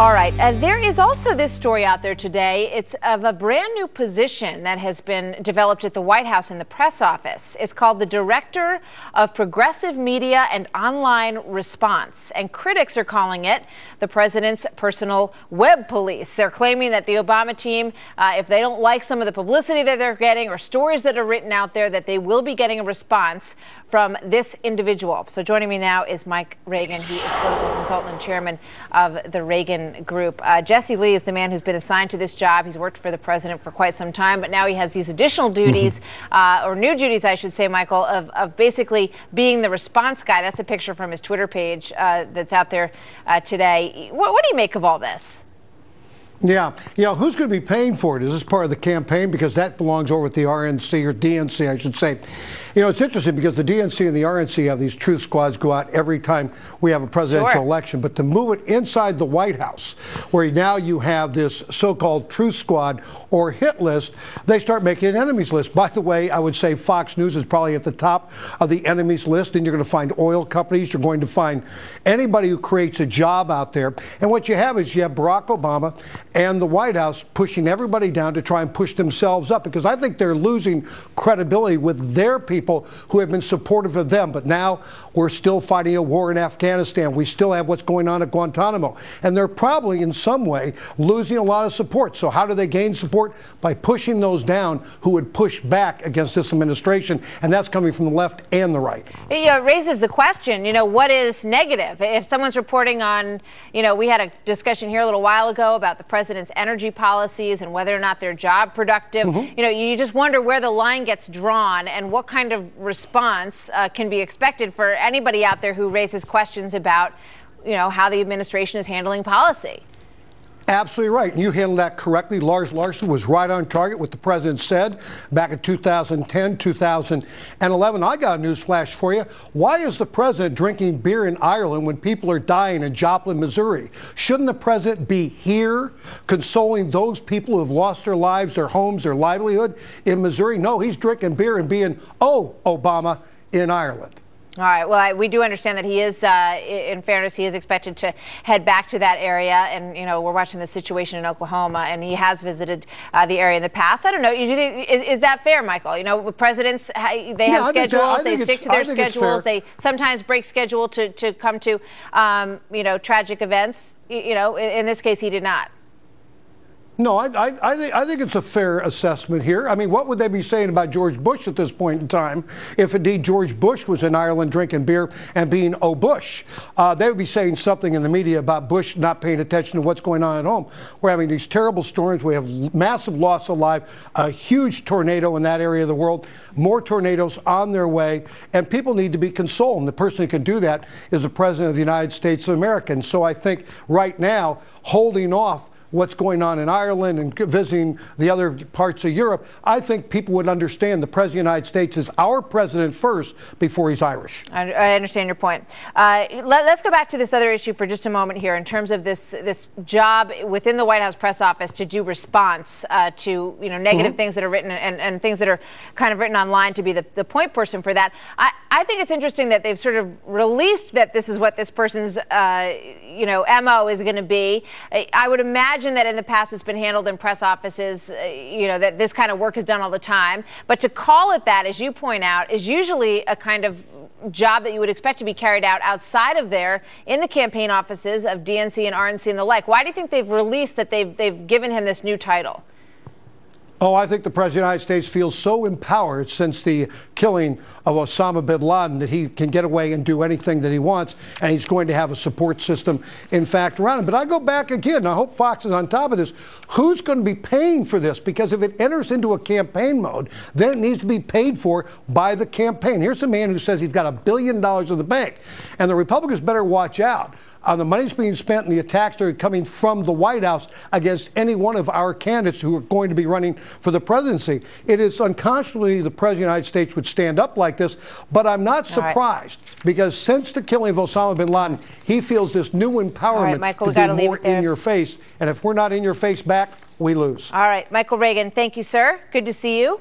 All right. There is also this story out there today. It's of a brand new position that has been developed at the White House in the press office. It's called the Director of Progressive Media and Online Response. And critics are calling it the president's personal web police. They're claiming that the Obama team, if they don't like some of the publicity that they're getting or stories that are written out there, that they will be getting a response from this individual. So joining me now is Mike Regan. He is political consultant and chairman of the Regan Group. Jesse Lee is the man who's been assigned to this job. He's worked for the president for quite some time, but now he has these additional duties, or new duties, I should say, Michael, of basically being the response guy. That's a picture from his Twitter page that's out there today. What do you make of all this? Yeah, who's going to be paying for it? Is this part of the campaign? Because that belongs over at the RNC, or DNC, I should say. It's interesting because the DNC and the RNC have these truth squads go out every time we have a presidential election. But to move it inside the White House, where now you have this so-called truth squad or hit list, they start making an enemies list. By the way, I would say Fox News is probably at the top of the enemies list. And you're going to find oil companies. You're going to find anybody who creates a job out there. And what you have is you have Barack Obama and the White House pushing everybody down to try and push themselves up, because I think they're losing credibility with their people who have been supportive of them. But now we're still fighting a war in Afghanistan. We still have what's going on at Guantanamo. And they're probably in some way losing a lot of support. So how do they gain support? By pushing those down who would push back against this administration. And that's coming from the left and the right. It raises the question, what is negative? If someone's reporting on, we had a discussion here a little while ago about the president's energy policies and whether or not they're job productive. You just wonder where the line gets drawn and what kind of response can be expected for anybody out there who raises questions about, how the administration is handling policy. Absolutely right. And you handled that correctly. Lars Larson was right on target what the president said back in 2010, 2011. I got a news flash for you. Why is the president drinking beer in Ireland when people are dying in Joplin, Missouri? Shouldn't the president be here consoling those people who have lost their lives, their homes, their livelihood in Missouri? No, he's drinking beer and being, Obama, in Ireland. All right. Well, we do understand that he is, in fairness, he is expected to head back to that area. And, we're watching the situation in Oklahoma, and he has visited the area in the past. I don't know. Is that fair, Michael? Presidents, they have schedules. They stick to their schedules. They sometimes break schedule to come to, tragic events. In this case, he did not. No, I think it's a fair assessment here. I mean, what would they be saying about George Bush at this point in time if indeed George Bush was in Ireland drinking beer and being Bush? They would be saying something in the media about Bush not paying attention to what's going on at home. We're having these terrible storms. We have massive loss of life, a huge tornado in that area of the world, more tornadoes on their way, and people need to be consoled. And the person who can do that is the President of the United States of America. And so I think right now, holding off what's going on in Ireland and visiting the other parts of Europe, I think people would understand the President of the United States is our president first before he's Irish. I understand your point. Let's go back to this other issue for just a moment here in terms of this job within the White House press office to do response to negative things that are written and things that are kind of written online, to be the point person for that. I think it's interesting that they've sort of released that this is what this person's MO is going to be. I would imagine that in the past it's been handled in press offices, that this kind of work is done all the time. But to call it that, as you point out, is usually a kind of job that you would expect to be carried out outside of there in the campaign offices of DNC and RNC and the like. Why do you think they've released that they've given him this new title? Oh, I think the President of the United States feels so empowered since the killing of Osama bin Laden that he can get away and do anything that he wants, and he's going to have a support system, in fact, around him. But I go back again, and I hope Fox is on top of this. Who's going to be paying for this? Because if it enters into a campaign mode, then it needs to be paid for by the campaign. Here's a man who says he's got $1 billion in the bank, and the Republicans better watch out on the money's being spent and the attacks that are coming from the White House against any one of our candidates who are going to be running for the presidency. It is unconscionably the President of the United States would stand up like this, but I'm not surprised because since the killing of Osama bin Laden, he feels this new empowerment Michael, to be more in your face. And if we're not in your face back, we lose. All right, Michael Regan, thank you, sir. Good to see you.